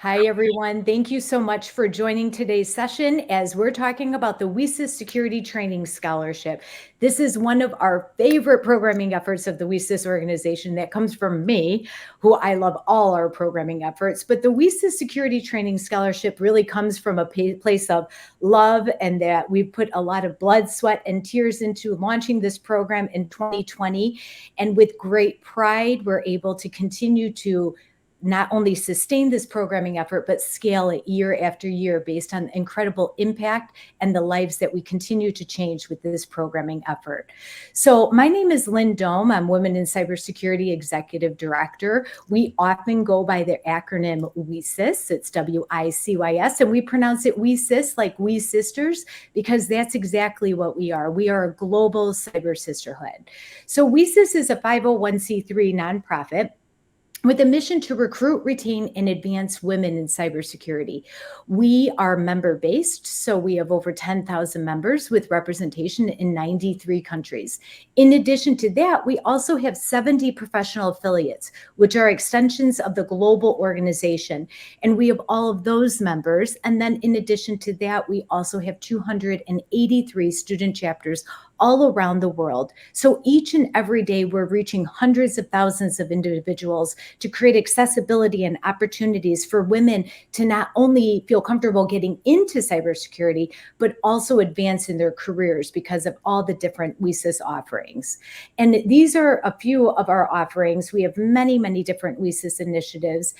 Hi, everyone. Thank you so much for joining today's session as we're talking about the WiCyS Security Training Scholarship. This is one of our favorite programming efforts of the WiCyS organization that comes from me, who I love all our programming efforts. But the WiCyS Security Training Scholarship really comes from a place of love, and that we've put a lot of blood, sweat, and tears into launching this program in 2020. And with great pride, we're able to continue to not only sustain this programming effort, but scale it year after year based on incredible impact and the lives that we continue to change with this programming effort. So my name is Lynn Dome. I'm Women in Cybersecurity Executive Director. We often go by the acronym WiCyS. It's WiCYS, and we pronounce it WiCyS like we sisters, because that's exactly what we are. We are a global cyber sisterhood. So WiCyS is a 501c3 nonprofit with a mission to recruit, retain, and advance women in cybersecurity. We are member-based, so we have over 10,000 members with representation in 93 countries. In addition to that, we also have 70 professional affiliates, which are extensions of the global organization. And we have all of those members. And then in addition to that, we also have 283 student chapters all around the world. So each and every day, we're reaching hundreds of thousands of individuals to create accessibility and opportunities for women to not only feel comfortable getting into cybersecurity, but also advance in their careers because of all the different WiCyS offerings. And these are a few of our offerings. We have many, many different WiCyS initiatives,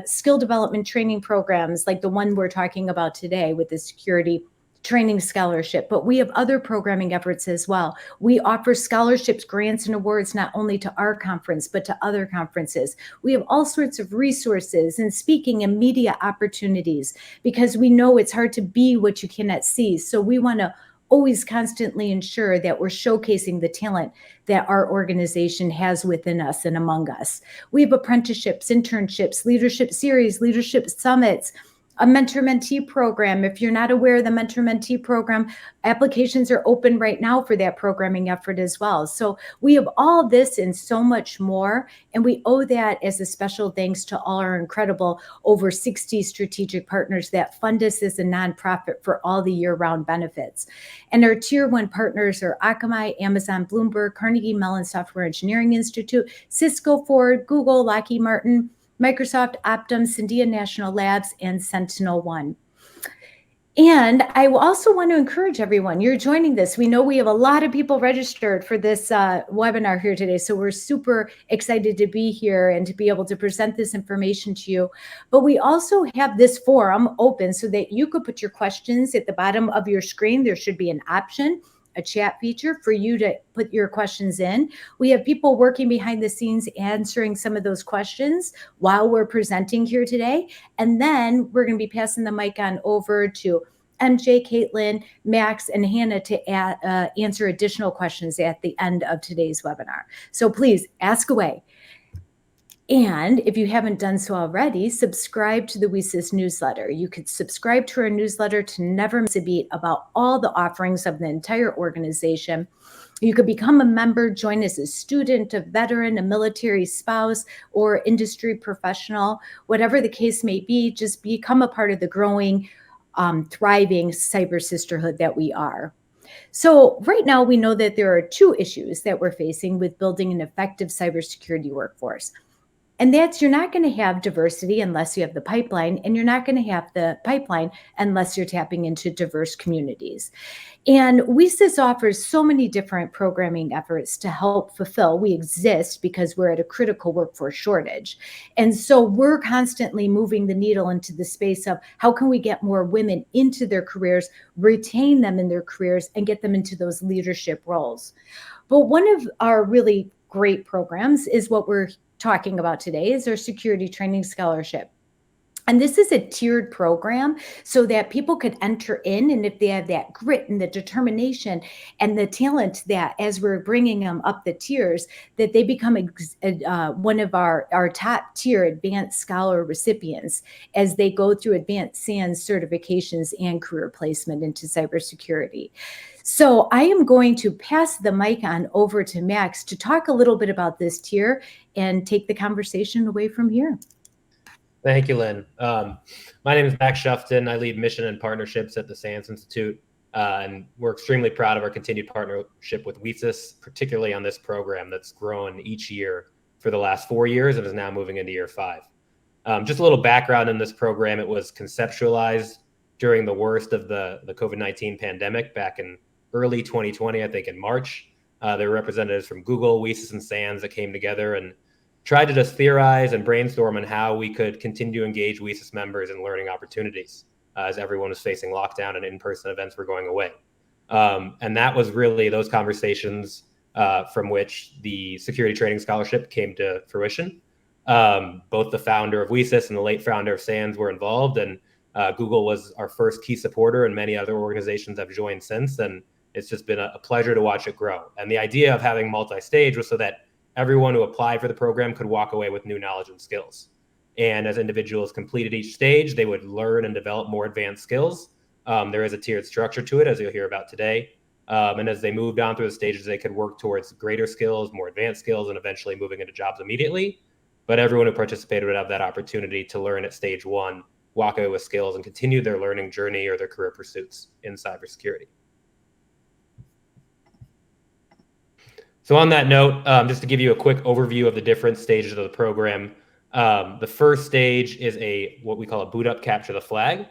skill development training programs like the one we're talking about today with the Security Training Scholarship, but we have other programming efforts as well. We offer scholarships, grants, and awards not only to our conference, but to other conferences. We have all sorts of resources and speaking and media opportunities because we know it's hard to be what you cannot see. So we want to always constantly ensure that we're showcasing the talent that our organization has within us and among us. We have apprenticeships, internships, leadership series, leadership summits, a mentor-mentee program. If you're not aware of the mentor-mentee program, applications are open right now for that programming effort as well. So we have all this and so much more, and we owe that as a special thanks to all our incredible over 60 strategic partners that fund us as a nonprofit for all the year-round benefits. And our Tier 1 partners are Akamai, Amazon, Bloomberg, Carnegie Mellon Software Engineering Institute, Cisco, Ford, Google, Lockheed Martin, Microsoft, Optum, Sandia National Labs, and SentinelOne. And I also want to encourage everyone, you're joining this. We know we have a lot of people registered for this webinar here today, so we're super excited to be here and to be able to present this information to you. But we also have this forum open so that you could put your questions at the bottom of your screen. There should be an option, a chat feature for you to put your questions in. We have people working behind the scenes answering some of those questions while we're presenting here today. And then we're going to be passing the mic on over to MJ, Caitlin, Max, and Hannah to answer additional questions at the end of today's webinar. So please ask away. And if you haven't done so already, subscribe to the WiCyS newsletter. You could subscribe to our newsletter to never miss a beat about all the offerings of the entire organization. You could become a member, join as a student, a veteran, a military spouse, or industry professional. Whatever the case may be, just become a part of the growing, thriving cyber sisterhood that we are. So right now, we know that there are two issues that we're facing with building an effective cybersecurity workforce. And that's, you're not going to have diversity unless you have the pipeline, and you're not going to have the pipeline unless you're tapping into diverse communities. And WiCyS offers so many different programming efforts to help fulfill. We exist because we're at a critical workforce shortage. And so we're constantly moving the needle into the space of how can we get more women into their careers, retain them in their careers, and get them into those leadership roles. But one of our really great programs is what we're talking about today, is our Security Training Scholarship. And this is a tiered program so that people could enter in, and if they have that grit and the determination and the talent, that as we're bringing them up the tiers, that they become one of our top tier advanced scholar recipients as they go through advanced SANS certifications and career placement into cybersecurity. So I am going to pass the mic on over to Max to talk a little bit about this tier and take the conversation away from here. Thank you, Lynn. My name is Max Shufton. I lead mission and partnerships at the SANS Institute, and we're extremely proud of our continued partnership with WiCyS, particularly on this program that's grown each year for the last 4 years and is now moving into year 5. Just a little background in this program. It was conceptualized during the worst of the COVID-19 pandemic back in early 2020, I think in March. There were representatives from Google, WiCyS, and SANS that came together and tried to just theorize and brainstorm on how we could continue to engage WiCyS members in learning opportunities as everyone was facing lockdown and in-person events were going away. And that was really those conversations from which the Security Training Scholarship came to fruition. Both the founder of WiCyS and the late founder of SANS were involved, and Google was our first key supporter, and many other organizations have joined since. And it's just been a pleasure to watch it grow. And the idea of having multi-stage was so that everyone who applied for the program could walk away with new knowledge and skills. And as individuals completed each stage, they would learn and develop more advanced skills. There is a tiered structure to it, as you'll hear about today. And as they moved on through the stages, they could work towards greater skills, more advanced skills, and eventually moving into jobs immediately. But everyone who participated would have that opportunity to learn at stage 1, walk away with skills, and continue their learning journey or their career pursuits in cybersecurity. So on that note, just to give you a quick overview of the different stages of the program, the first stage is what we call a boot up capture the flag.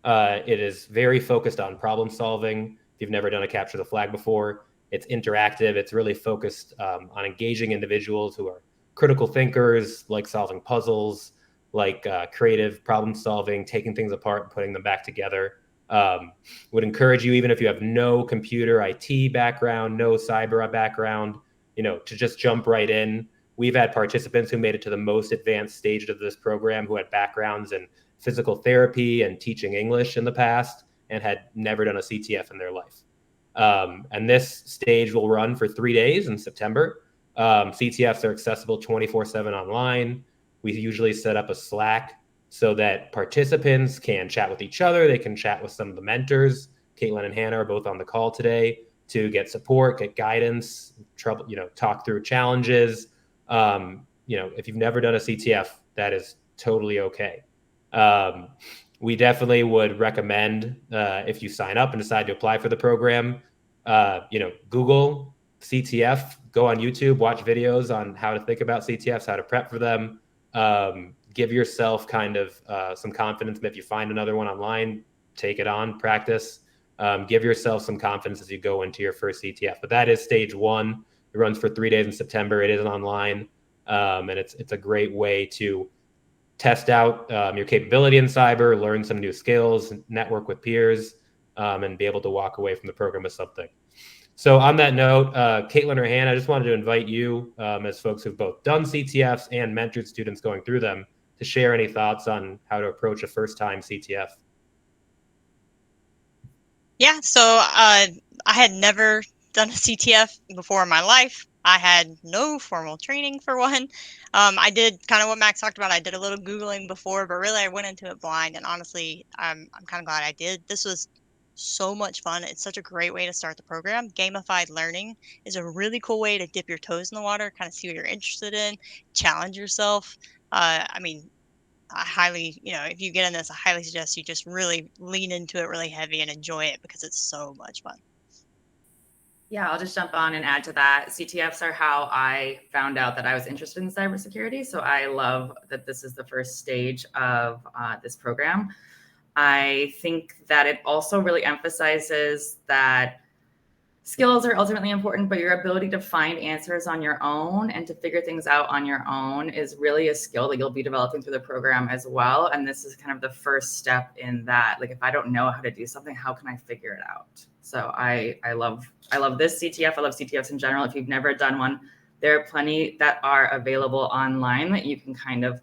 It is very focused on problem solving. If you've never done a capture the flag before, it's interactive. It's really focused on engaging individuals who are critical thinkers, like solving puzzles, like creative problem solving, taking things apart and putting them back together. Would encourage you, even if you have no computer IT background, no cyber background, to just jump right in. We've had participants who made it to the most advanced stage of this program who had backgrounds in physical therapy and teaching English in the past and had never done a CTF in their life. And this stage will run for 3 days in September. CTFs are accessible 24/7 online. We usually set up a Slack so that participants can chat with each other. They can chat with some of the mentors. Caitlin and Hannah are both on the call today to get support, get guidance, talk through challenges. If you've never done a CTF, that is totally okay. We definitely would recommend if you sign up and decide to apply for the program, Google CTF, go on YouTube, watch videos on how to think about CTFs, how to prep for them. Give yourself kind of some confidence. If you find another one online, take it on, practice. Give yourself some confidence as you go into your first CTF. But that is stage 1. It runs for 3 days in September. It is online, and it's a great way to test out your capability in cyber, learn some new skills, network with peers, and be able to walk away from the program with something. So on that note, Caitlin or Hannah, I just wanted to invite you as folks who've both done CTFs and mentored students going through them to share any thoughts on how to approach a first-time CTF. Yeah, so I had never done a CTF before in my life. I had no formal training for one. I did kind of what Max talked about. I did a little Googling before, but really I went into it blind. And honestly, I'm kind of glad I did. This was so much fun. It's such a great way to start the program. Gamified learning is a really cool way to dip your toes in the water, kind of see what you're interested in, challenge yourself. I highly, if you get in this, I highly suggest you just really lean into it really heavy and enjoy it because it's so much fun. Yeah, I'll just jump on and add to that. CTFs are how I found out that I was interested in cybersecurity. So I love that this is the first stage of this program. I think that it also really emphasizes that skills are ultimately important, but your ability to find answers on your own and to figure things out on your own is really a skill that you'll be developing through the program as well. And this is kind of the first step in that. Like, if I don't know how to do something, how can I figure it out? So I love this CTF. I love CTFs in general. If you've never done one, there are plenty that are available online that you can kind of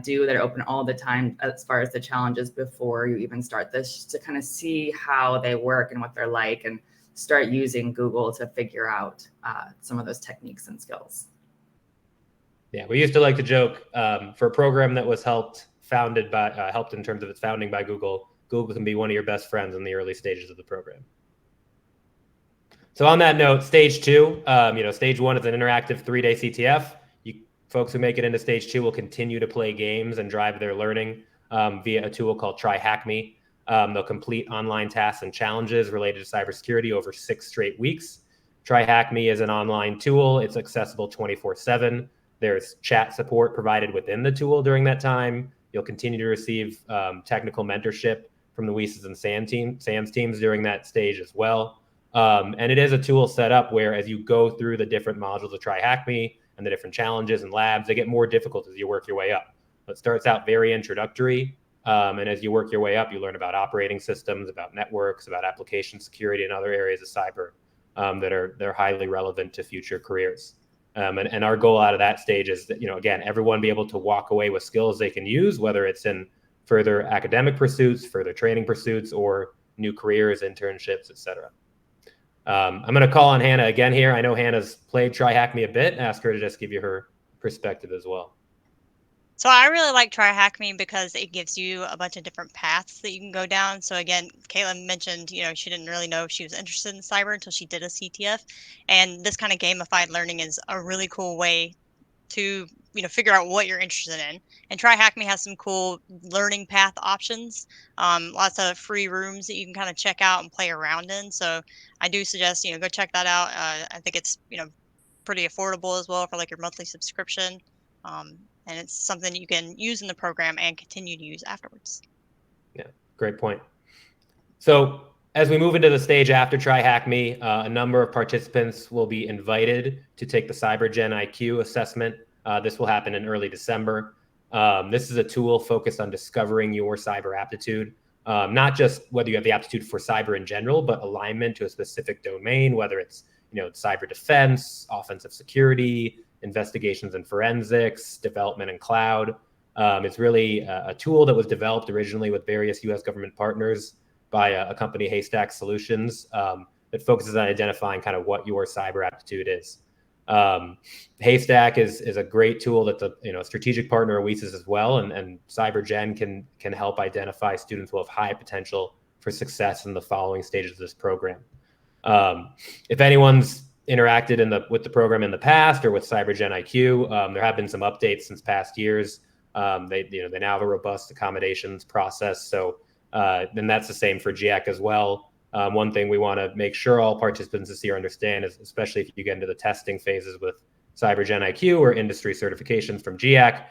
do that are open all the time as far as the challenges before you even start this, just to kind of see how they work and what they're like, and start using Google to figure out some of those techniques and skills. Yeah, we used to like to joke for a program that was helped in terms of its founding by Google. Google can be one of your best friends in the early stages of the program. So on that note, stage 2, stage 1 is an interactive 3-day CTF. folks who make it into stage 2 will continue to play games and drive their learning via a tool called TryHackMe. They'll complete online tasks and challenges related to cybersecurity over 6 straight weeks. TryHackMe is an online tool. It's accessible 24/7. There's chat support provided within the tool during that time. You'll continue to receive technical mentorship from the WiCyS and SAM's teams during that stage as well. And it is a tool set up where as you go through the different modules of TryHackMe and the different challenges and labs, they get more difficult as you work your way up. It starts out very introductory. And as you work your way up, you learn about operating systems, about networks, about application security, and other areas of cyber they're highly relevant to future careers. And our goal out of that stage is that, again, everyone be able to walk away with skills they can use, whether it's in further academic pursuits, further training pursuits, or new careers, internships, etc. I'm going to call on Hannah again here. I know Hannah's played TryHackMe a bit. Ask her to just give you her perspective as well. So I really like TryHackMe because it gives you a bunch of different paths that you can go down. So again, Caitlin mentioned, she didn't really know if she was interested in cyber until she did a CTF. And this kind of gamified learning is a really cool way to, figure out what you're interested in. And TryHackMe has some cool learning path options, lots of free rooms that you can kind of check out and play around in. So I do suggest, go check that out. I think it's, pretty affordable as well for like your monthly subscription. And it's something you can use in the program and continue to use afterwards. Yeah, great point. So as we move into the stage after TryHackMe, a number of participants will be invited to take the CyberGen IQ assessment. This will happen in early December. This is a tool focused on discovering your cyber aptitude, not just whether you have the aptitude for cyber in general, but alignment to a specific domain, whether it's cyber defense, offensive security, investigations and forensics, development and cloud. It's really a tool that was developed originally with various U.S. government partners by a company, Haystack Solutions, that focuses on identifying kind of what your cyber aptitude is. Haystack is a great tool that's a strategic partner of WiCyS as well, and CyberGen can help identify students who have high potential for success in the following stages of this program. If anyone's interacted with the program in the past or with CyberGen IQ, there have been some updates since past years. They now have a robust accommodations process. So then that's the same for GIAC as well. One thing we want to make sure all participants this year understand is, especially if you get into the testing phases with CyberGen IQ or industry certifications from GIAC,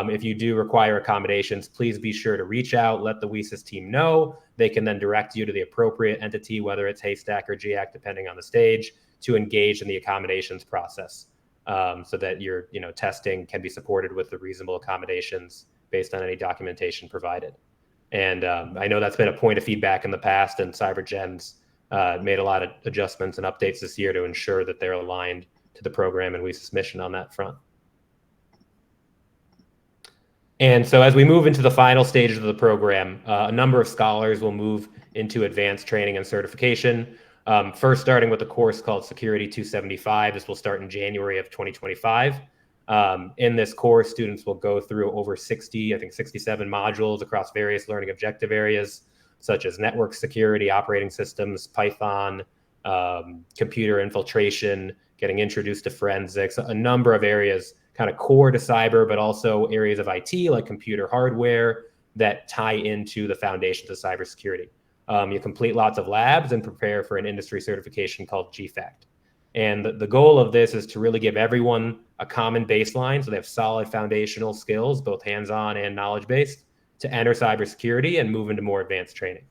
if you do require accommodations, please be sure to reach out, let the WiCyS team know. They can then direct you to the appropriate entity, whether it's Haystack or GIAC, depending on the stage, to engage in the accommodations process, so that your testing can be supported with the reasonable accommodations based on any documentation provided. And I know that's been a point of feedback in the past, and CyberGen's made a lot of adjustments and updates this year to ensure that they're aligned to the program and WiCyS mission on that front. And so as we move into the final stages of the program, a number of scholars will move into advanced training and certification. First, starting with a course called Security 275. This will start in January of 2025. In this course, students will go through over 67 modules across various learning objective areas, such as network security, operating systems, Python, computer infiltration, getting introduced to forensics, a number of areas kind of core to cyber, but also areas of IT like computer hardware that tie into the foundations of cybersecurity. You complete lots of labs and prepare for an industry certification called GFACT. And the goal of this is to really give everyone a common baseline so they have solid foundational skills, both hands-on and knowledge-based, to enter cybersecurity and move into more advanced training.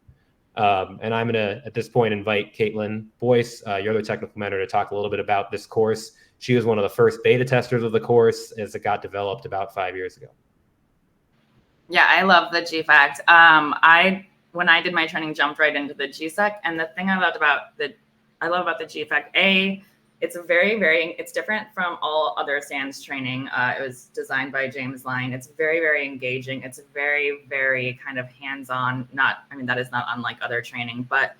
And I'm going to, at this point, invite Caitlin Boyce, your other technical mentor, to talk a little bit about this course. She was one of the first beta testers of the course as it got developed about 5 years ago. Yeah, I love the GFACT. When I did my training, jumped right into the GSEC. And the thing I love about the GFACT, it's it's different from all other SANS training. It was designed by James Line. It's very, very engaging. It's very, very kind of hands-on. That is not unlike other training, but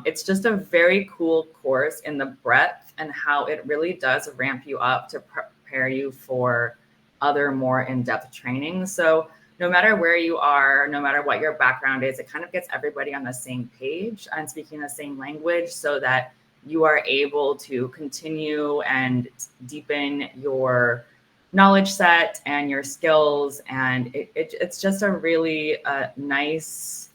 it's just a very cool course in the breadth and how it really does ramp you up to prepare you for other more in-depth training. So no matter where you are, no matter what your background is, it kind of gets everybody on the same page and speaking the same language so that you are able to continue and deepen your knowledge set and your skills. And it's just a really nice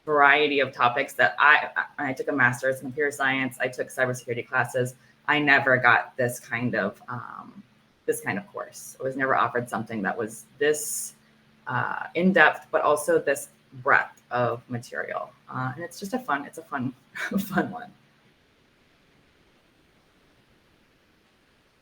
variety of topics that I took a master's in computer science. I took cybersecurity classes. I never got this kind of course. I was never offered something that was this in depth, but also this breadth of material. And it's just fun one.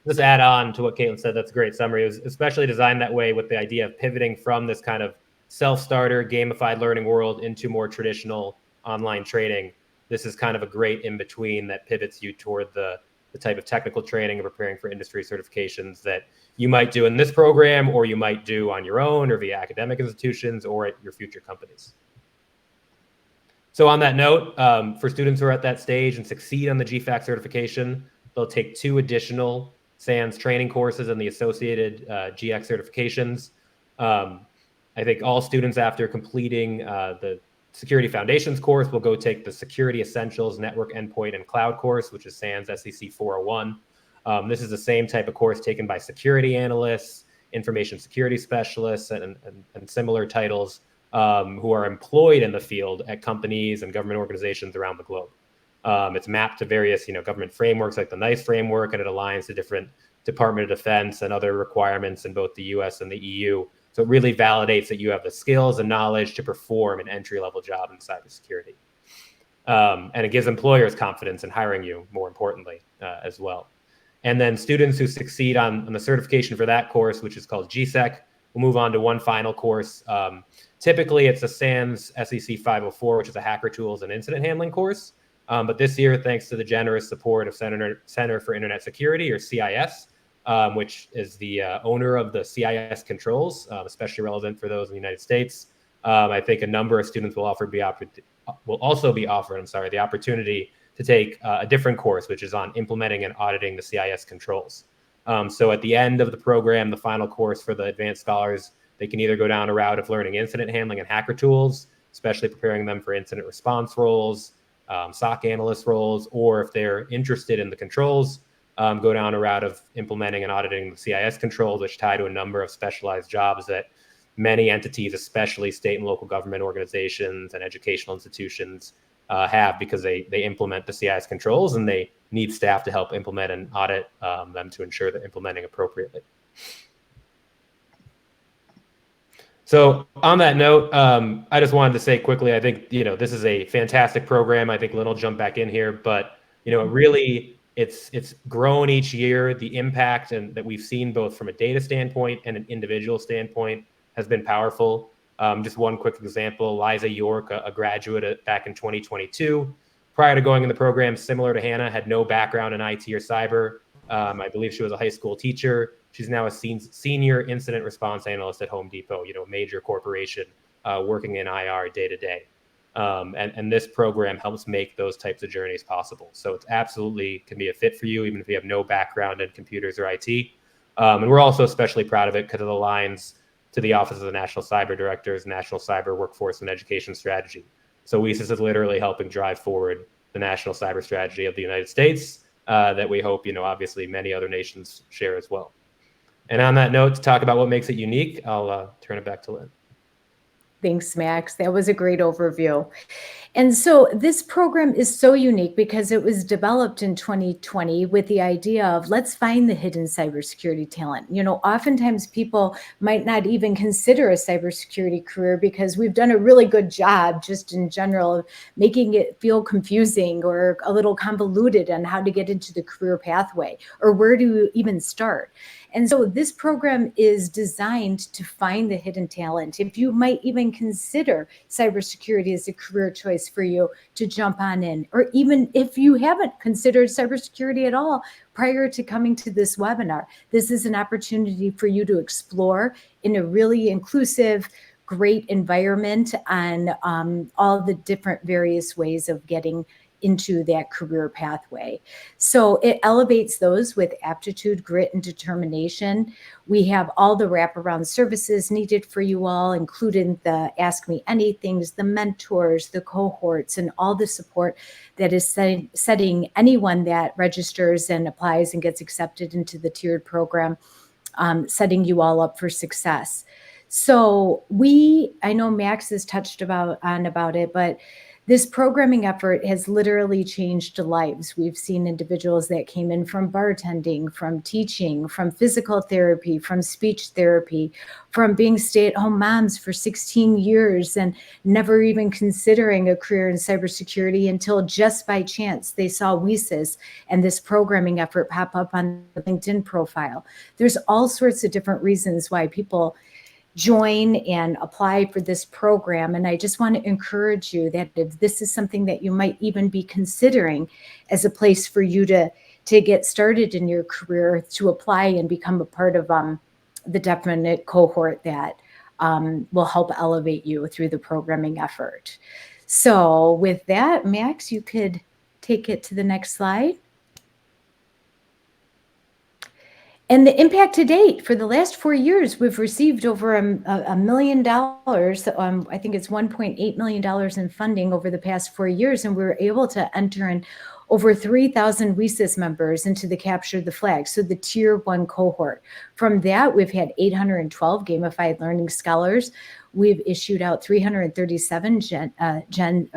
Just add on to what Caitlin said. That's a great summary. It was especially designed that way with the idea of pivoting from this kind of self-starter gamified learning world into more traditional online training. This is kind of a great in-between that pivots you toward the type of technical training and preparing for industry certifications that you might do in this program, or you might do on your own or via academic institutions or at your future companies. So on that note, for students who are at that stage and succeed on the GFAC certification, they'll take 2 additional SANS training courses and the associated GX certifications. I think all students after completing the Security Foundations course will go take the Security Essentials Network Endpoint and Cloud course, which is SANS SEC 401. This is the same type of course taken by security analysts, information security specialists, and similar titles who are employed in the field at companies and government organizations around the globe. It's mapped to various, government frameworks like the NICE framework, and it aligns to different Department of Defense and other requirements in both the US and the EU. So it really validates that you have the skills and knowledge to perform an entry-level job in cybersecurity. And it gives employers confidence in hiring you, more importantly, as well. And then students who succeed on the certification for that course, which is called GSEC, will move on to one final course. Typically, it's a SANS SEC 504, which is a hacker tools and incident handling course. But this year, thanks to the generous support of Center for Internet Security, or CIS, which is the owner of the CIS controls, especially relevant for those in the United States, I think a number of students will also be offered the opportunity to take a different course, which is on implementing and auditing the CIS controls. So at the end of the program, the final course for the advanced scholars, they can either go down a route of learning incident handling and hacker tools, especially preparing them for incident response roles, SOC analyst roles, or if they're interested in the controls, go down a route of implementing and auditing the CIS controls, which tie to a number of specialized jobs that many entities, especially state and local government organizations and educational institutions, have, because they implement the CIS controls and they need staff to help implement and audit them to ensure they're implementing appropriately. So on that note, I just wanted to say quickly, I think, this is a fantastic program. I think Lynn will jump back in here, but, really it's grown each year. The impact and that we've seen both from a data standpoint and an individual standpoint has been powerful. Just one quick example, Liza York, a graduate back in 2022, prior to going in the program, similar to Hannah, had no background in IT or cyber. I believe she was a high school teacher. She's now a senior incident response analyst at Home Depot, a major corporation, working in IR day to day. And this program helps make those types of journeys possible. So it absolutely can be a fit for you, even if you have no background in computers or IT. And we're also especially proud of it because it aligns to the Office of the National Cyber Director's National Cyber Workforce and Education Strategy. So WiCyS is literally helping drive forward the national cyber strategy of the United States that we hope, obviously many other nations share as well. And on that note, to talk about what makes it unique, I'll turn it back to Lynn. Thanks, Max. That was a great overview. And so this program is so unique because it was developed in 2020 with the idea of let's find the hidden cybersecurity talent. Oftentimes people might not even consider a cybersecurity career because we've done a really good job just in general of making it feel confusing or a little convoluted on how to get into the career pathway or where to even start. And so this program is designed to find the hidden talent. If you might even consider cybersecurity as a career choice for you, to jump on in, or even if you haven't considered cybersecurity at all prior to coming to this webinar, this is an opportunity for you to explore in a really inclusive, great environment on all the different various ways of getting into that career pathway. So it elevates those with aptitude, grit, and determination. We have all the wraparound services needed for you all, including the Ask Me Anythings, the mentors, the cohorts, and all the support that is setting anyone that registers and applies and gets accepted into the tiered program setting you all up for success. So I know Max has touched on about it, but this programming effort has literally changed lives. We've seen individuals that came in from bartending, from teaching, from physical therapy, from speech therapy, from being stay-at-home moms for 16 years and never even considering a career in cybersecurity until just by chance they saw WiCyS and this programming effort pop up on the LinkedIn profile. There's all sorts of different reasons why people join and apply for this program. And I just want to encourage you that if this is something that you might even be considering as a place for you to get started in your career, to apply and become a part of the definite cohort that will help elevate you through the programming effort. So with that, Max, you could take it to the next slide. And the impact to date for the last 4 years, we've received over $1 million. I think it's $1.8 million in funding over the past 4 years. And we were able to enter in over 3,000 WiCyS members into the Capture the Flag, so the Tier 1 cohort. From that, we've had 812 gamified learning scholars. We've issued out 337 Cyber Gen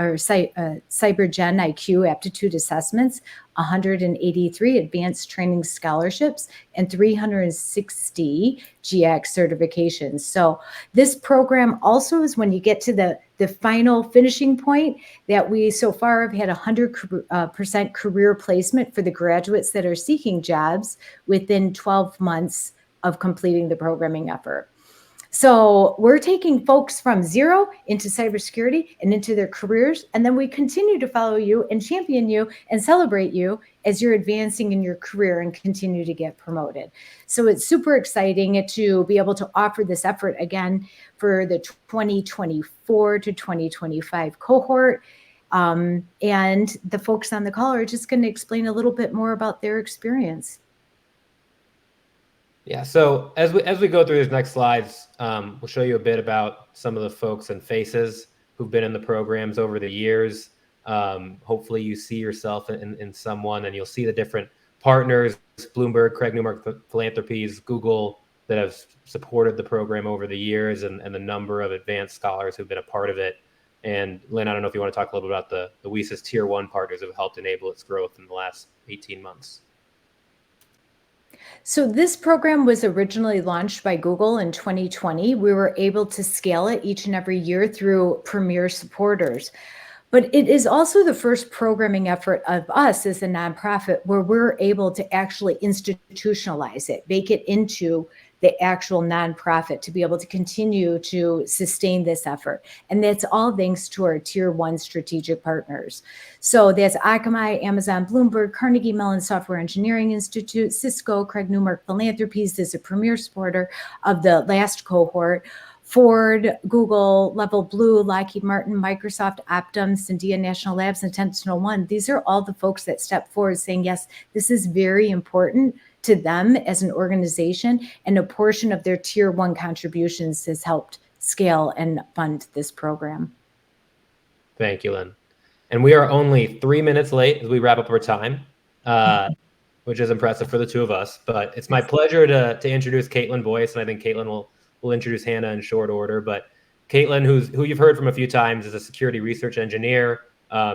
IQ aptitude assessments, 183 advanced training scholarships, and 360 GX certifications. So this program also is when you get to the final finishing point that we so far have had 100% career placement for the graduates that are seeking jobs within 12 months of completing the programming effort. So we're taking folks from zero into cybersecurity and into their careers, and then we continue to follow you and champion you and celebrate you as you're advancing in your career and continue to get promoted. So it's super exciting to be able to offer this effort again for the 2024 to 2025 cohort. And the folks on the call are just going to explain a little bit more about their experience. Yeah, so as we go through these next slides, we'll show you a bit about some of the folks and faces who've been in the programs over the years. Hopefully you see yourself in someone, and you'll see the different partners, Bloomberg, Craig Newmark Philanthropies, Google, that have supported the program over the years, and the number of advanced scholars who've been a part of it. And Lynn, I don't know if you want to talk a little bit about the WiCyS Tier 1 partners who have helped enable its growth in the last 18 months. So this program was originally launched by Google in 2020. We were able to scale it each and every year through premier supporters. But it is also the first programming effort of us as a nonprofit where we're able to actually institutionalize it, make it into the actual nonprofit to be able to continue to sustain this effort. And that's all thanks to our Tier 1 strategic partners. So that's Akamai, Amazon, Bloomberg, Carnegie Mellon Software Engineering Institute, Cisco, Craig Newmark Philanthropies is a premier supporter of the last cohort. Ford, Google, Level Blue, Lockheed Martin, Microsoft, Optum, Sandia National Labs, and SentinelOne. These are all the folks that step forward saying, yes, this is very important to them as an organization, and a portion of their Tier 1 contributions has helped scale and fund this program. Thank you, Lynn. And we are only 3 minutes late as we wrap up our time, which is impressive for the two of us. But it's my pleasure to introduce Caitlin Boyce, and I think Caitlin will introduce Hannah in short order. But Caitlin, who you've heard from a few times, is a security research engineer.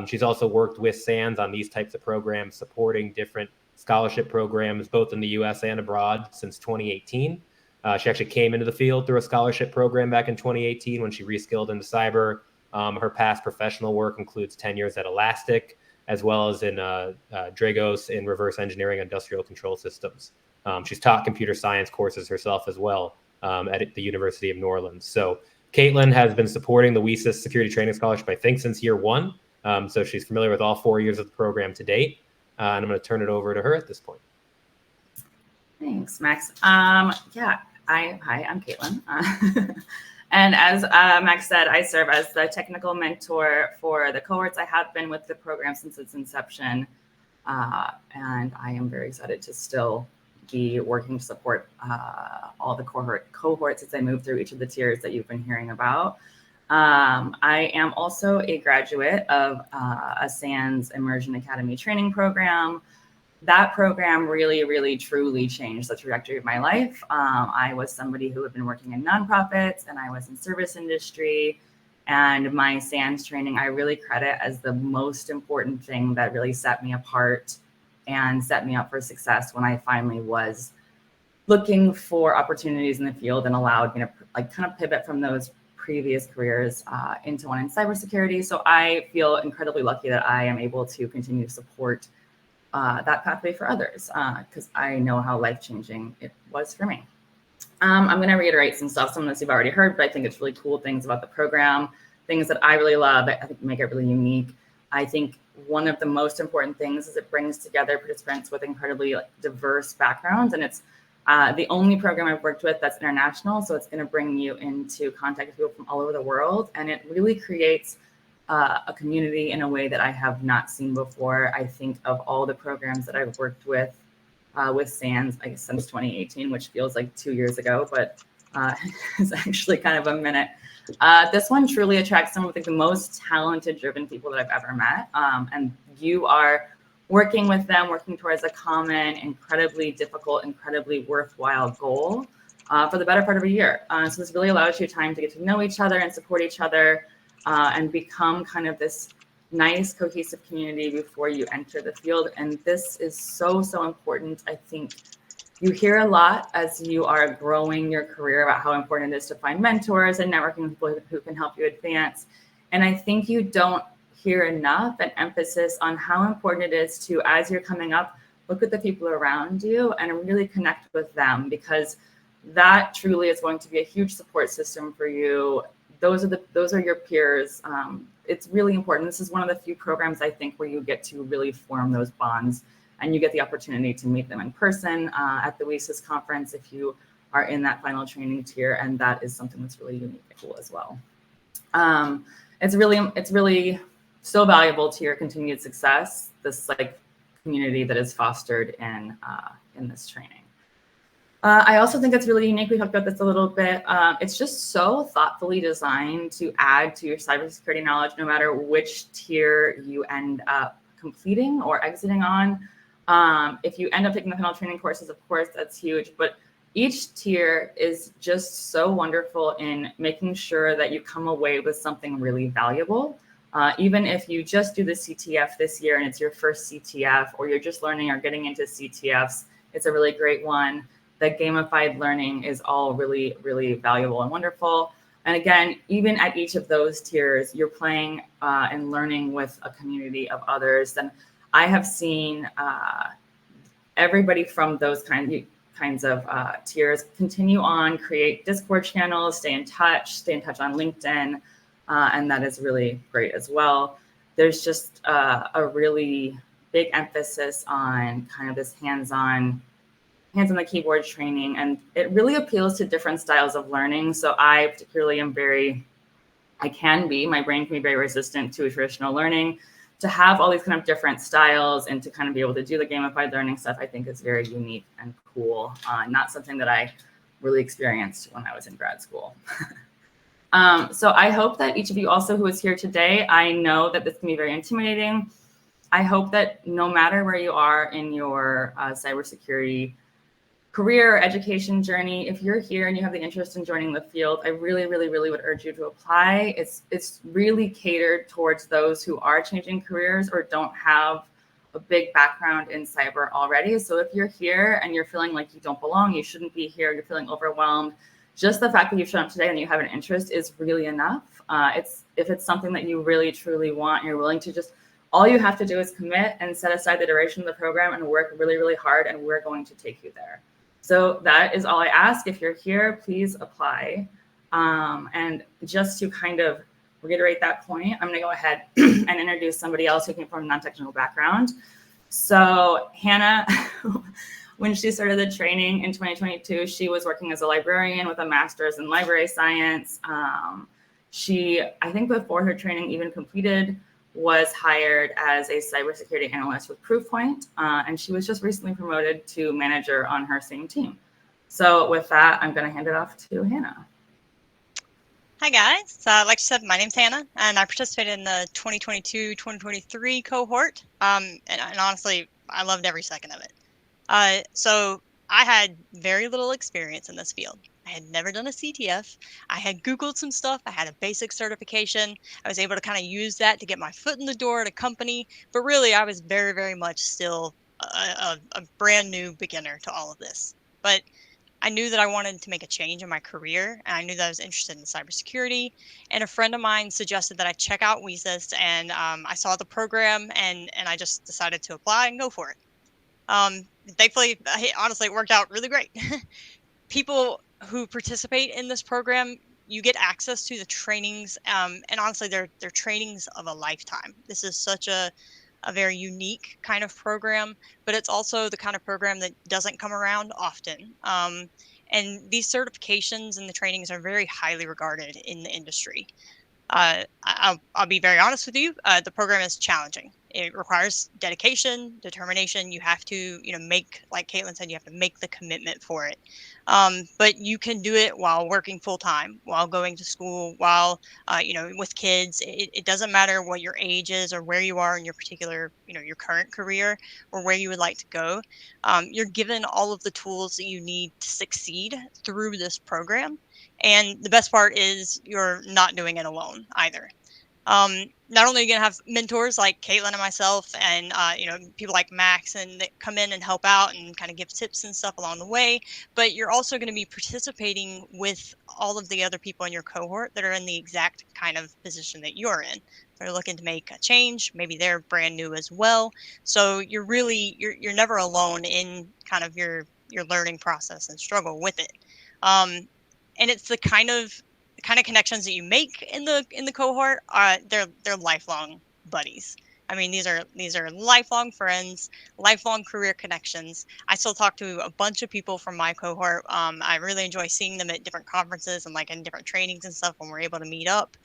She's also worked with SANS on these types of programs, supporting different scholarship programs, both in the US and abroad, since 2018. She actually came into the field through a scholarship program back in 2018 when she reskilled into cyber. Her past professional work includes 10 years at Elastic, as well as in Dragos in reverse engineering industrial control systems. She's taught computer science courses herself as well at the University of New Orleans. So Caitlin has been supporting the WiCyS Security Training Scholarship, I think, since year one. So she's familiar with all 4 years of the program to date. And I'm going to turn it over to her at this point. Thanks, Max. Hi, I'm Caitlin. And as Max said, I serve as the technical mentor for the cohorts. I have been with the program since its inception. And I am very excited to still be working to support all the cohorts as I move through each of the tiers that you've been hearing about. I am also a graduate of a SANS Immersion Academy training program. that program really, really, truly changed the trajectory of my life. I was somebody who had been working in nonprofits, and I was in service industry. And my SANS training, I really credit as the most important thing that really set me apart and set me up for success when I finally was looking for opportunities in the field, and allowed me to like kind of pivot from those previous careers into one in cybersecurity. So I feel incredibly lucky that I am able to continue to support that pathway for others, because I know how life-changing it was for me. I'm going to reiterate some stuff, some of this you've already heard, but I think it's really cool things about the program, things that I really love, I think make it really unique. I think one of the most important things is it brings together participants with incredibly diverse backgrounds, and it's the only program I've worked with that's international, so it's going to bring you into contact with people from all over the world, and it really creates a community in a way that I have not seen before. I think of all the programs that I've worked with SANS, I guess since 2018, which feels like 2 years ago, but it's actually kind of a minute. This one truly attracts some of the most talented, driven people that I've ever met. And you are working with them, working towards a common, incredibly difficult, incredibly worthwhile goal for the better part of a year. So this really allows you time to get to know each other and support each other, and become kind of this nice, cohesive community before you enter the field. And this is so, so important. I think you hear a lot as you are growing your career about how important it is to find mentors and networking with people who can help you advance. And I think you don't hear enough an emphasis on how important it is to, as you're coming up, look at the people around you and really connect with them, because that truly is going to be a huge support system for you. Those are your peers. It's really important. This is one of the few programs I think where you get to really form those bonds, and you get the opportunity to meet them in person at the WiCyS conference if you are in that final training tier, and that is something that's really unique and cool as well. It's really so valuable to your continued success, this like community that is fostered in this training. I also think it's really unique. We talked about this a little bit. It's just so thoughtfully designed to add to your cybersecurity knowledge, no matter which tier you end up completing or exiting on. If you end up taking the final training courses, of course, that's huge. But each tier is just so wonderful in making sure that you come away with something really valuable. Even if you just do the CTF this year and it's your first CTF, or you're just learning or getting into CTFs, it's a really great one. The gamified learning is all really, really valuable and wonderful. And again, even at each of those tiers, you're playing and learning with a community of others. And I have seen everybody from those kinds of tiers continue on, create Discord channels, stay in touch on LinkedIn. And that is really great as well. There's just a really big emphasis on kind of this hands-on the keyboard training, and it really appeals to different styles of learning. So I particularly my brain can be very resistant to traditional learning. To have all these kind of different styles and to kind of be able to do the gamified learning stuff, I think is very unique and cool. Not something that I really experienced when I was in grad school. So I hope that each of you also who is here today, I know that this can be very intimidating. I hope that no matter where you are in your cybersecurity career or education journey, if you're here and you have the interest in joining the field, I really, really, really would urge you to apply. It's really catered towards those who are changing careers or don't have a big background in cyber already. So if you're here and you're feeling like you don't belong, you shouldn't be here, you're feeling overwhelmed, just the fact that you've shown up today and you have an interest is really enough. If it's something that you really, truly want, you're willing to all you have to do is commit and set aside the duration of the program and work really, really hard, and we're going to take you there. So that is all I ask. If you're here, please apply. And just to kind of reiterate that point, I'm going to go ahead and introduce somebody else who came from a non-technical background. So Hannah, when she started the training in 2022, she was working as a librarian with a master's in library science. She, I think before her training even completed, was hired as a cybersecurity analyst with Proofpoint, and she was just recently promoted to manager on her same team. So with that, I'm going to hand it off to Hannah. Hi guys, like you said, my name's Hannah, and I participated in the 2022-2023 cohort. And honestly, I loved every second of it. So I had very little experience in this field. I had never done a CTF. I had Googled some stuff. I had a basic certification. I was able to kind of use that to get my foot in the door at a company. But really, I was very, very much still a brand new beginner to all of this. But I knew that I wanted to make a change in my career, and I knew that I was interested in cybersecurity. And a friend of mine suggested that I check out WiCyS, and I saw the program, and I just decided to apply and go for it. Thankfully, honestly, it worked out really great. People who participate in this program, you get access to the trainings, and honestly, they're trainings of a lifetime. This is such a very unique kind of program, but it's also the kind of program that doesn't come around often. And these certifications and the trainings are very highly regarded in the industry. I'll be very honest with you. The program is challenging. It requires dedication, determination. You have to, make, like Caitlin said, you have to make the commitment for it. But you can do it while working full time, while going to school, while, with kids. It doesn't matter what your age is or where you are in your particular, your current career or where you would like to go. You're given all of the tools that you need to succeed through this program. And the best part is you're not doing it alone either. Not only are you going to have mentors like Caitlin and myself and, people like Max and that come in and help out and kind of give tips and stuff along the way, but you're also going to be participating with all of the other people in your cohort that are in the exact kind of position that you're in. They're looking to make a change. Maybe they're brand new as well. So you're never alone in kind of your learning process and struggle with it. And it's the kind of connections that you make in the cohort. They're lifelong buddies. I mean, these are lifelong friends, lifelong career connections. I still talk to a bunch of people from my cohort. I really enjoy seeing them at different conferences and like in different trainings and stuff when we're able to meet up.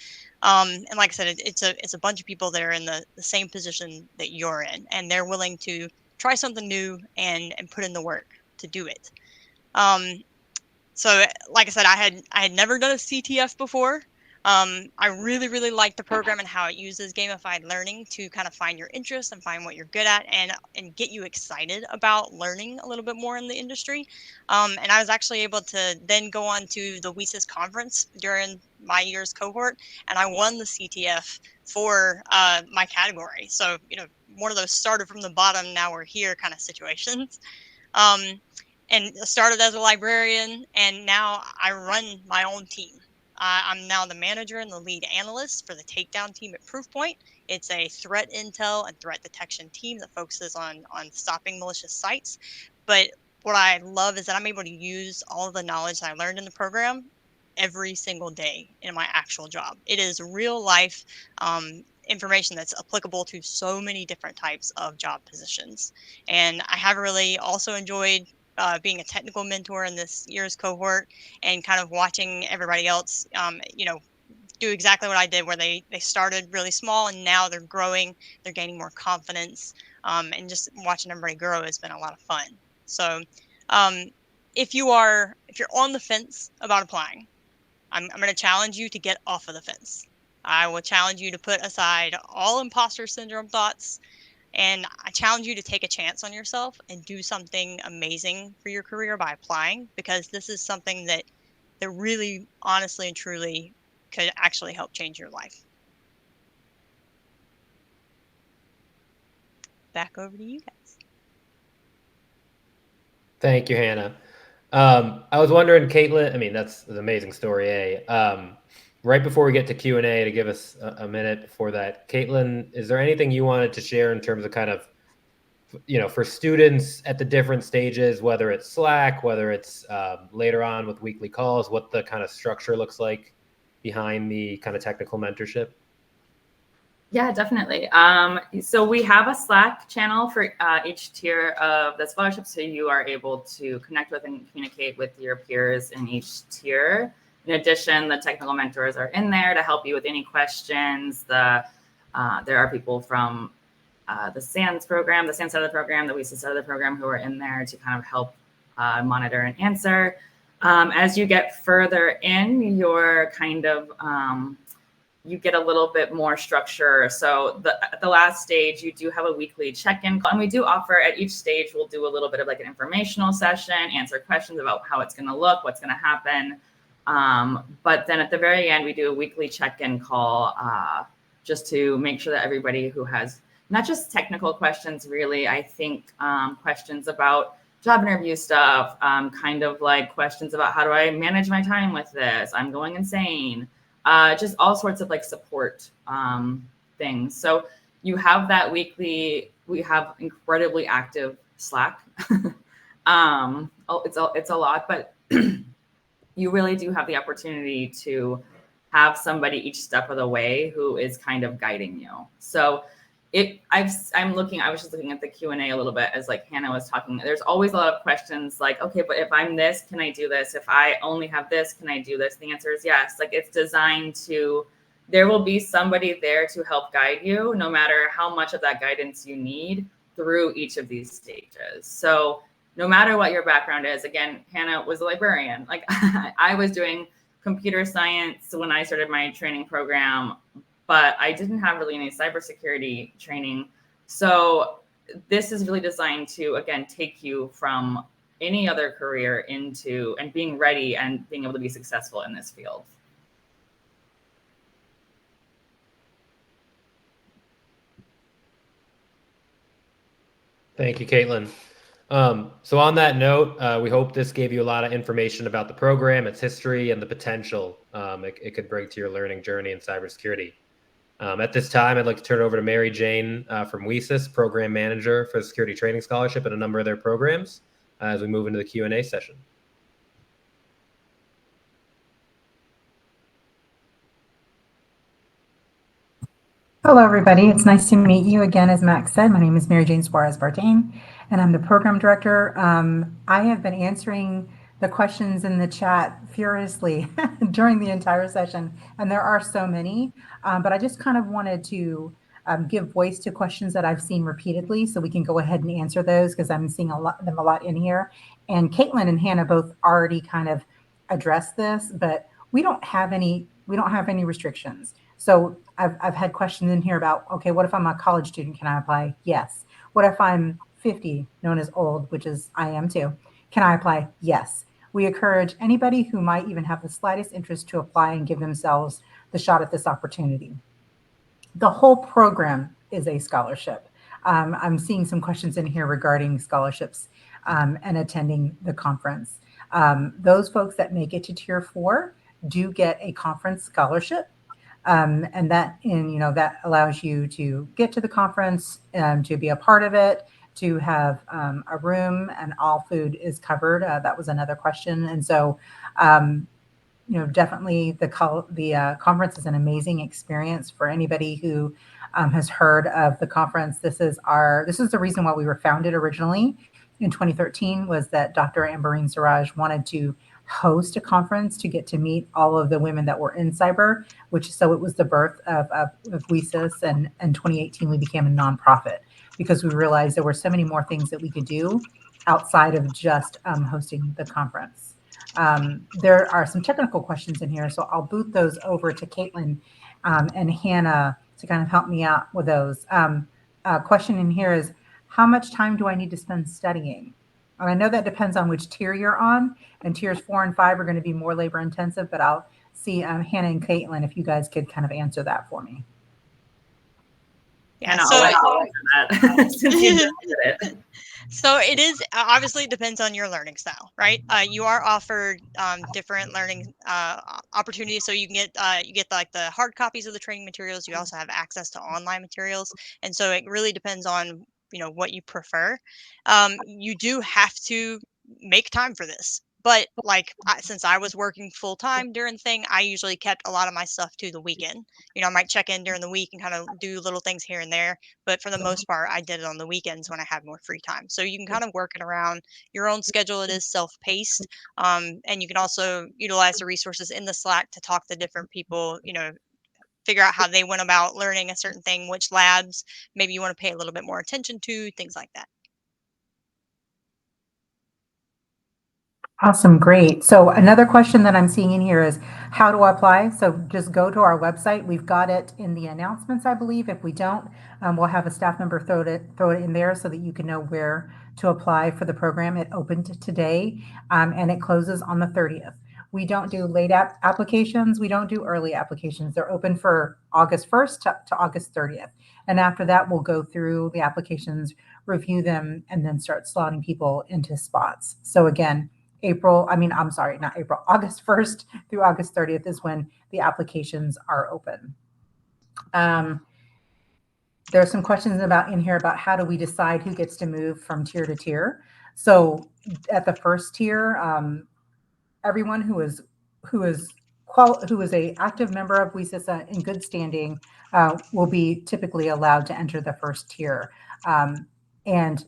And like I said, it's a bunch of people that are in the same position that you're in, and they're willing to try something new and put in the work to do it. So like I said, I had never done a CTF before. I really, really like the program and how it uses gamified learning to kind of find your interests and find what you're good at and get you excited about learning a little bit more in the industry. And I was actually able to then go on to the WiCyS conference during my year's cohort, and I won the CTF for my category. So, one of those started from the bottom, now we're here kind of situations. And started as a librarian, and now I run my own team. I'm now the manager and the lead analyst for the takedown team at Proofpoint. It's a threat intel and threat detection team that focuses on stopping malicious sites. But what I love is that I'm able to use all of the knowledge that I learned in the program every single day in my actual job. It is real life information that's applicable to so many different types of job positions. And I have really also enjoyed being a technical mentor in this year's cohort and kind of watching everybody else, do exactly what I did, where they started really small and now they're growing, they're gaining more confidence, and just watching everybody grow has been a lot of fun. So if you're on the fence about applying, I'm going to challenge you to get off of the fence. I will challenge you to put aside all imposter syndrome thoughts. And I challenge you to take a chance on yourself and do something amazing for your career by applying, because this is something that really, honestly and truly could actually help change your life. Back over to you guys. Thank you, Hannah. I was wondering, Caitlin, I mean, that's an amazing story, eh? Right before we get to Q&A, to give us a minute before that, Caitlin, is there anything you wanted to share in terms of kind of, for students at the different stages, whether it's Slack, whether it's later on with weekly calls, what the kind of structure looks like behind the kind of technical mentorship? Yeah, definitely. So we have a Slack channel for each tier of the scholarship, so you are able to connect with and communicate with your peers in each tier. In addition, the technical mentors are in there to help you with any questions. There are people from the SANS program, the SANS side of the program, the WiCyS side of the program, who are in there to kind of help monitor and answer. As you get further in, your kind of you get a little bit more structure. So at the last stage, you do have a weekly check-in, and we do offer at each stage, we'll do a little bit of like an informational session, answer questions about how it's going to look, what's going to happen. But then at the very end, we do a weekly check-in call just to make sure that everybody who has not just technical questions, really, I think questions about job interview stuff, kind of like questions about how do I manage my time with this? I'm going insane. Just all sorts of like support things. So you have that weekly, we have incredibly active Slack. It's a lot, but you really do have the opportunity to have somebody each step of the way who is kind of guiding you. So I was just looking at the Q&A a little bit as like Hannah was talking. There's always a lot of questions like, okay, but if I'm this, can I do this? If I only have this, can I do this? The answer is yes. Like it's designed to, there will be somebody there to help guide you no matter how much of that guidance you need through each of these stages. So no matter what your background is, again, Hannah was a librarian. Like I was doing computer science when I started my training program, but I didn't have really any cybersecurity training. So this is really designed to, again, take you from any other career into and being ready and being able to be successful in this field. Thank you, Caitlin. So on that note, we hope this gave you a lot of information about the program, its history, and the potential it could bring to your learning journey in cybersecurity. At this time, I'd like to turn it over to Mary Jane from WiCyS, Program Manager for the Security Training Scholarship and a number of their programs, as we move into the Q&A session. Hello, everybody. It's nice to meet you again. As Max said, my name is Mary Jane Suarez-Bardain, and I'm the program director. I have been answering the questions in the chat furiously during the entire session, and there are so many, but I just kind of wanted to give voice to questions that I've seen repeatedly, so we can go ahead and answer those because I'm seeing them a lot in here. And Caitlin and Hannah both already kind of addressed this, but we don't have any restrictions. So I've had questions in here about, okay, what if I'm a college student? Can I apply? Yes. What if I'm 50, known as old, which is I am too? Can I apply? Yes. We encourage anybody who might even have the slightest interest to apply and give themselves the shot at this opportunity. The whole program is a scholarship. I'm seeing some questions in here regarding scholarships and attending the conference. Those folks that make it to Tier 4 do get a conference scholarship. And that allows you to get to the conference, to be a part of it, to have a room, and all food is covered. That was another question. And so, definitely the conference is an amazing experience for anybody who has heard of the conference. This is the reason why we were founded originally in 2013, was that Dr. Ambereen Siraj wanted to host a conference to get to meet all of the women that were in cyber, so it was the birth of WiCyS, and in 2018 we became a nonprofit because we realized there were so many more things that we could do outside of just hosting the conference. There are some technical questions in here, so I'll boot those over to Caitlin and Hannah to kind of help me out with those. Question in here is, how much time do I need to spend studying? And I know that depends on which tier you're on, and tiers 4 and 5 are going to be more labor intensive, but I'll see Hannah and Caitlin if you guys could kind of answer that for me. Yeah, so it is obviously depends on your learning style, right? You are offered different learning opportunities, so you get like the hard copies of the training materials. You also have access to online materials, and so it really depends on what you prefer. You do have to make time for this. But since I was working full time during the thing, I usually kept a lot of my stuff to the weekend. I might check in during the week and kind of do little things here and there. But for the most part, I did it on the weekends when I had more free time. So you can kind of work it around your own schedule. It is self-paced. And you can also utilize the resources in the Slack to talk to different people, figure out how they went about learning a certain thing, which labs maybe you want to pay a little bit more attention to, things like that. Awesome, great. So another question that I'm seeing in here is how to apply. So just go to our website. We've got it in the announcements, I believe. If we don't, we'll have a staff member throw it in there so that you can know where to apply for the program. It opened today, and it closes on the 30th. We don't do late applications. We don't do early applications. They're open for August 1st to August 30th. And after that, we'll go through the applications, review them, and then start slotting people into spots. So again, August 1st through August 30th is when the applications are open. There are some questions in here about how do we decide who gets to move from tier to tier. So at the first tier, everyone who is a active member of WiCyS in good standing will be typically allowed to enter the first tier. And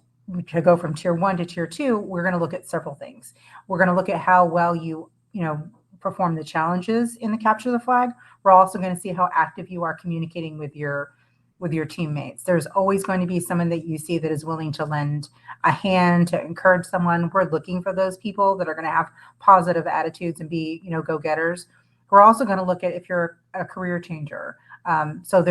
to go from tier 1 to tier 2, we're going to look at several things. We're going to look at how well you perform the challenges in the capture the flag. We're also going to see how active you are communicating with your teammates. There's always going to be someone that you see that is willing to lend a hand, to encourage someone. We're looking for those people that are going to have positive attitudes and be, go-getters. We're also going to look at if you're a career changer. So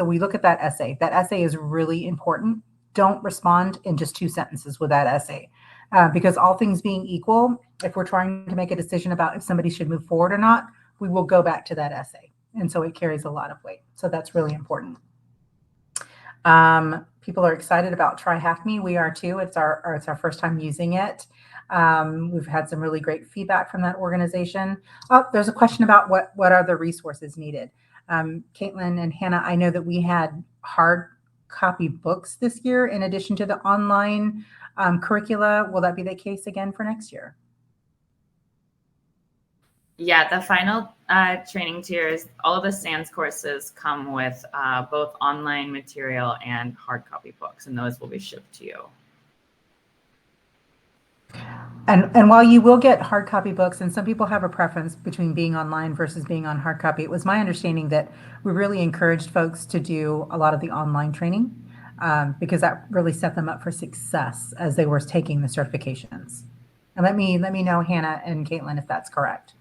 we look at that essay. That essay is really important. Don't respond in just 2 sentences with that essay. Because all things being equal, if we're trying to make a decision about if somebody should move forward or not, we will go back to that essay. And so it carries a lot of weight. So that's really important. People are excited about TryHackMe. We are too. It's our first time using it. We've had some really great feedback from that organization. Oh, there's a question about what are the resources needed. Caitlin and Hannah, I know that we had hard copy books this year in addition to the online curricula. Will that be the case again for next year? Yeah, the final training tiers, all of the SANS courses come with both online material and hard copy books, and those will be shipped to you. And while you will get hard copy books, and some people have a preference between being online versus being on hard copy, it was my understanding that we really encouraged folks to do a lot of the online training because that really set them up for success as they were taking the certifications. And let me know, Hannah and Caitlin, if that's correct.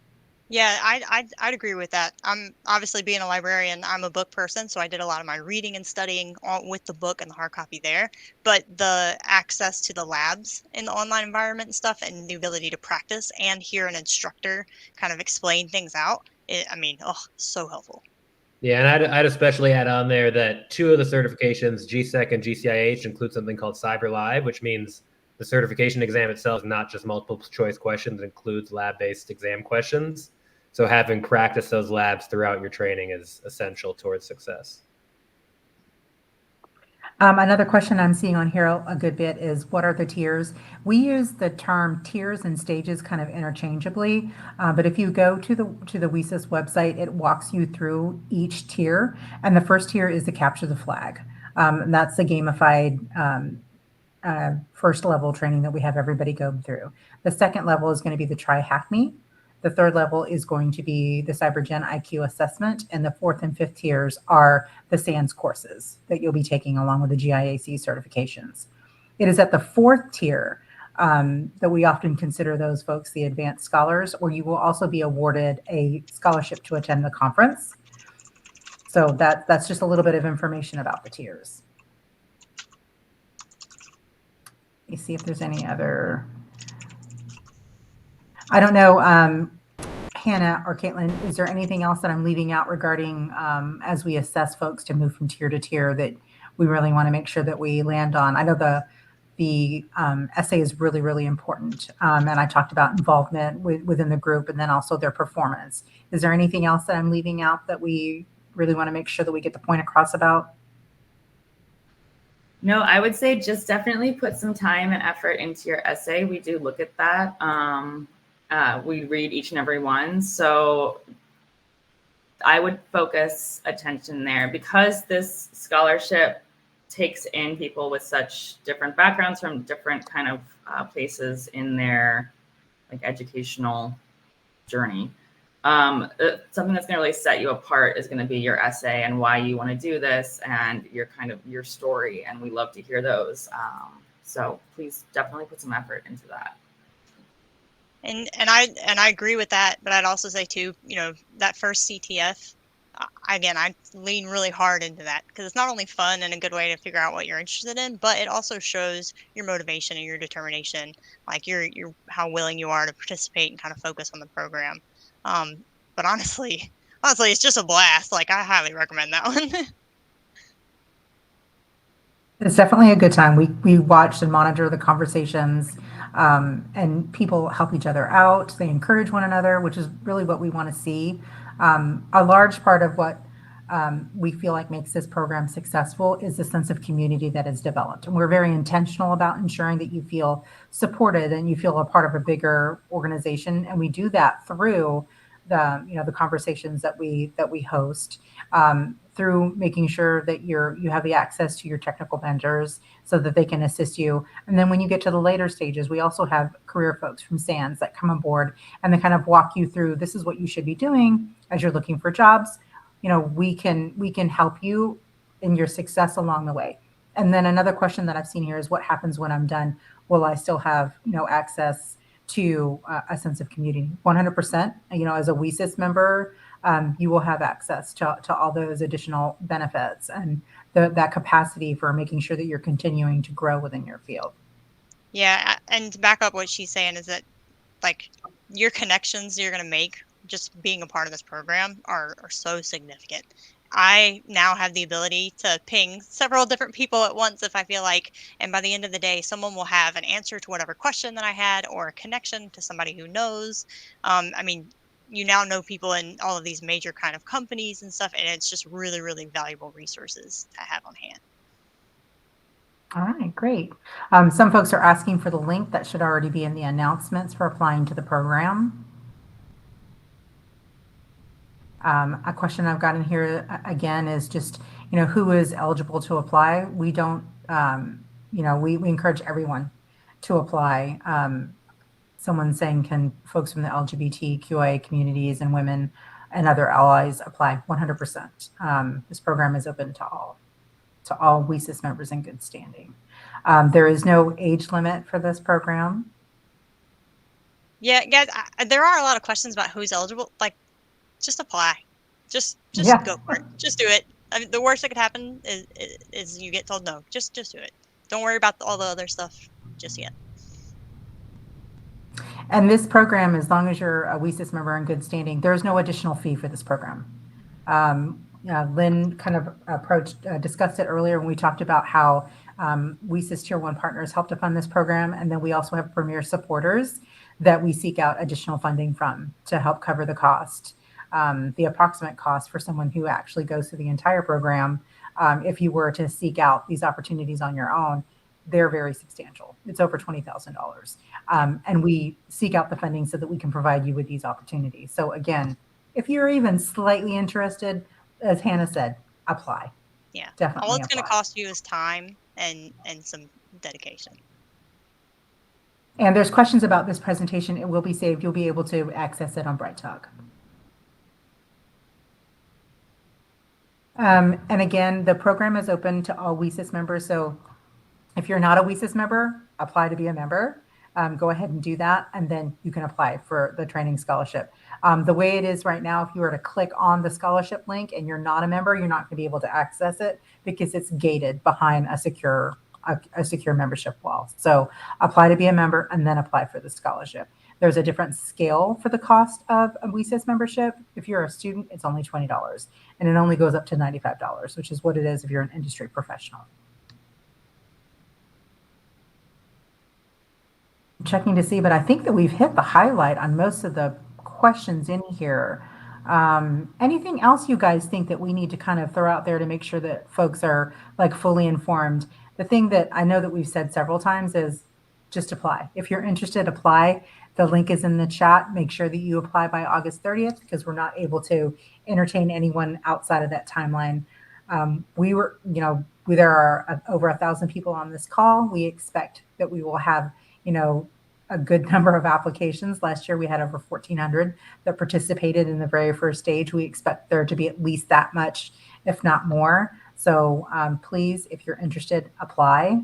Yeah, I'd agree with that. I'm obviously, being a librarian, I'm a book person, so I did a lot of my reading and studying with the book and the hard copy there. But the access to the labs in the online environment and stuff, and the ability to practice and hear an instructor kind of explain things out, so helpful. Yeah, and I'd especially add on there that 2 of the certifications, GSEC and GCIH, include something called Cyber Live, which means the certification exam itself is not just multiple choice questions, it includes lab-based exam questions. So having practiced those labs throughout your training is essential towards success. Another question I'm seeing on here a good bit is what are the tiers? We use the term tiers and stages kind of interchangeably, but if you go to the WiCyS website, it walks you through each tier, and the first tier is the capture the flag. And that's the gamified first level training that we have everybody go through. The second level is going to be the TryHackMe. The third level is going to be the CyberGen IQ assessment, and the 4th and 5th tiers are the SANS courses that you'll be taking along with the GIAC certifications. It is at the 4th tier that we often consider those folks the advanced scholars, or you will also be awarded a scholarship to attend the conference. So that's just a little bit of information about the tiers. Let me see if there's any other. I don't know, Hannah or Caitlin, is there anything else that I'm leaving out regarding as we assess folks to move from tier to tier that we really want to make sure that we land on? I know the essay is really, really important. And I talked about involvement within the group and then also their performance. Is there anything else that I'm leaving out that we really want to make sure that we get the point across about? No, I would say just definitely put some time and effort into your essay. We do look at that. We read each and every one. So I would focus attention there because this scholarship takes in people with such different backgrounds from different kind of places in their educational journey. Something that's going to really set you apart is going to be your essay and why you want to do this and your story. And we love to hear those. So please definitely put some effort into that. And I agree with that, but I'd also say too, that first CTF, again, I lean really hard into that because it's not only fun and a good way to figure out what you're interested in, but it also shows your motivation and your determination, like your how willing you are to participate and kind of focus on the program. But honestly, it's just a blast. Like, I highly recommend that one. It's definitely a good time. We watch and monitor the conversations, and people help each other out. They encourage one another, which is really what we want to see. A large part of what we feel like makes this program successful is the sense of community that is developed. And we're very intentional about ensuring that you feel supported and you feel a part of a bigger organization. And we do that through the conversations that we host, through making sure that you have the access to your technical vendors so that they can assist you. And then when you get to the later stages, we also have career folks from SANS that come aboard and they kind of walk you through, this is what you should be doing as you're looking for jobs. We can help you in your success along the way. And then another question that I've seen here is, what happens when I'm done? Will I still have access to a sense of community? 100%. As a WiCyS member, you will have access to all those additional benefits and that capacity for making sure that you're continuing to grow within your field. Yeah, and to back up what she's saying is that, like, your connections you're going to make just being a part of this program are so significant. I now have the ability to ping several different people at once if I feel like, and by the end of the day, someone will have an answer to whatever question that I had or a connection to somebody who knows. I mean, you now know people in all of these major kind of companies and stuff, and it's just really, really valuable resources to have on hand. All right, great. Some folks are asking for the link that should already be in the announcements for applying to the program. A question I've got in here again is just, who is eligible to apply? We don't, we encourage everyone to apply. Someone saying, can folks from the LGBTQIA communities and women and other allies apply? 100%. This program is open to all WiCyS members in good standing. There is no age limit for this program. Yeah, guys, there are a lot of questions about who's eligible. Like, just apply. Just Yeah. go for it. Just do it. I mean, the worst that could happen is you get told no. Just do it. Don't worry about all the other stuff just yet. And this program, as long as you're a WiCyS member in good standing, there's no additional fee for this program. Lynn kind of discussed it earlier when we talked about how WiCyS Tier 1 partners help to fund this program. And then we also have premier supporters that we seek out additional funding from to help cover the cost. The approximate cost for someone who actually goes through the entire program, if you were to seek out these opportunities on your own, they're very substantial. It's over $20,000. And we seek out the funding so that we can provide you with these opportunities. So again, if you're even slightly interested, as Hannah said, apply. Yeah. Definitely All it's going to apply. cost you is time and some dedication. And there's questions about this presentation. It will be saved. You'll be able to access it on BrightTalk. And again, the program is open to all WiCyS members. So if you're not a WiCyS member, apply to be a member. Go ahead and do that, and then you can apply for the training scholarship. The way it is right now, if you were to click on the scholarship link and you're not a member, you're not going to be able to access it because it's gated behind a secure membership wall. So apply to be a member and then apply for the scholarship. There's a different scale for the cost of a WiCyS membership. If you're a student, it's only $20, and it only goes up to $95, which is what it is if you're an industry professional. I'm checking to see, but I think that we've hit the highlight on most of the questions in here. Anything else you guys think that we need to kind of throw out there to make sure that folks are like fully informed? The thing that I know that we've said several times is just apply. If you're interested, apply. The link is in the chat. Make sure that you apply by August 30th because we're not able to entertain anyone outside of that timeline. There are over 1,000 people on this call. We expect that we will have, a good number of applications. Last year, we had over 1,400 that participated in the very first stage. We expect there to be at least that much, if not more. So please, if you're interested, apply.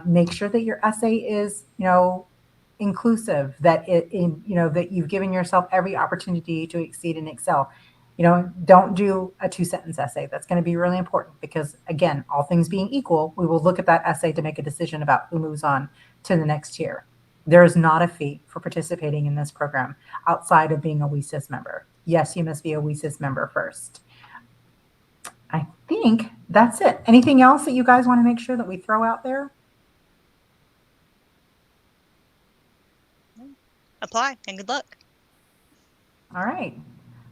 Make sure that your essay is, inclusive, that that you've given yourself every opportunity to exceed and excel. Don't do a 2-sentence essay. That's going to be really important because, again, all things being equal, we will look at that essay to make a decision about who moves on to the next tier. There is not a fee for participating in this program outside of being a WiCyS member. Yes, you must be a WiCyS member first. I think that's it. Anything else that you guys want to make sure that we throw out there? Apply and good luck. All right.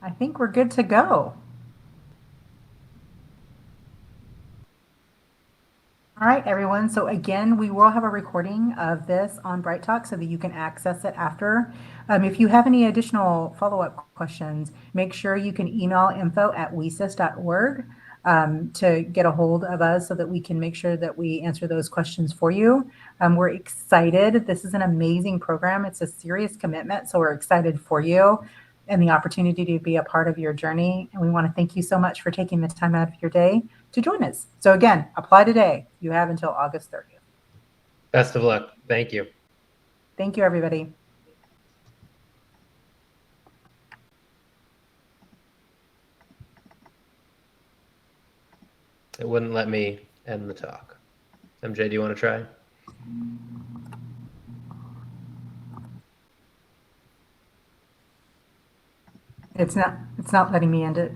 I think we're good to go. All right, everyone. So again, we will have a recording of this on Bright Talk so that you can access it after. If you have any additional follow-up questions, make sure you can email info@wicys.org to get a hold of us so that we can make sure that we answer those questions for you. We're excited. This is an amazing program. It's a serious commitment, so we're excited for you and the opportunity to be a part of your journey. And we want to thank you so much for taking the time out of your day to join us. So again, apply today. You have until August 30th. Best of luck. Thank you. Thank you, everybody. It wouldn't let me end the talk. MJ, do you want to try? It's not letting me end it.